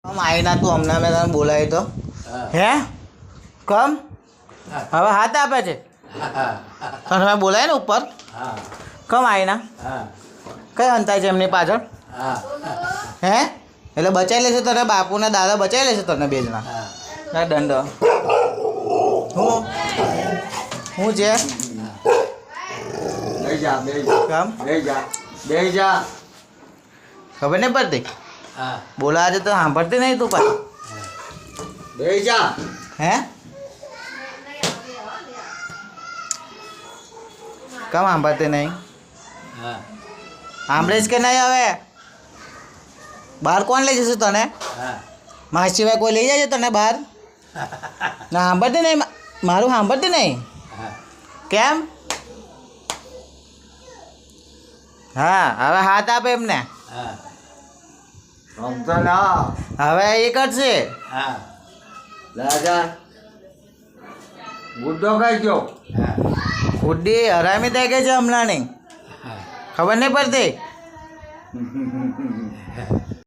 કમ આવી ના તું હમણાં મેં તને બોલાવી તો હે કમ હવે હાથ આપે છે તને મેં બોલાય ને ઉપર કમ આવી ના કઈ અંતાય છે એમની પાછળ હે એટલે બચાવી લેશે તને બાપુના દાદા બચાવી લેશે તને બે જણા ના દંડ હું છે કમ ખબર નહીં પડતી બોલા છે તો સાંભળતી નહીં તું પાછી હે કમ સાંભળતી નહીં સાંભળે જ કે નહીં હવે બહાર કોણ લઈ જશે તને મારા સિવાય કોઈ લઈ જાય છે તને બહાર ના સાંભળતી નહીં મારું સાંભળતી નહીં કેમ હા હવે હાથ આપે એમને હવે એ કરશે ગુડ્ડો કઈ ગયો ગુડ્ડી હરામી થઈ ગઈ છે હમણાં નહીં ખબર નહીં પડતી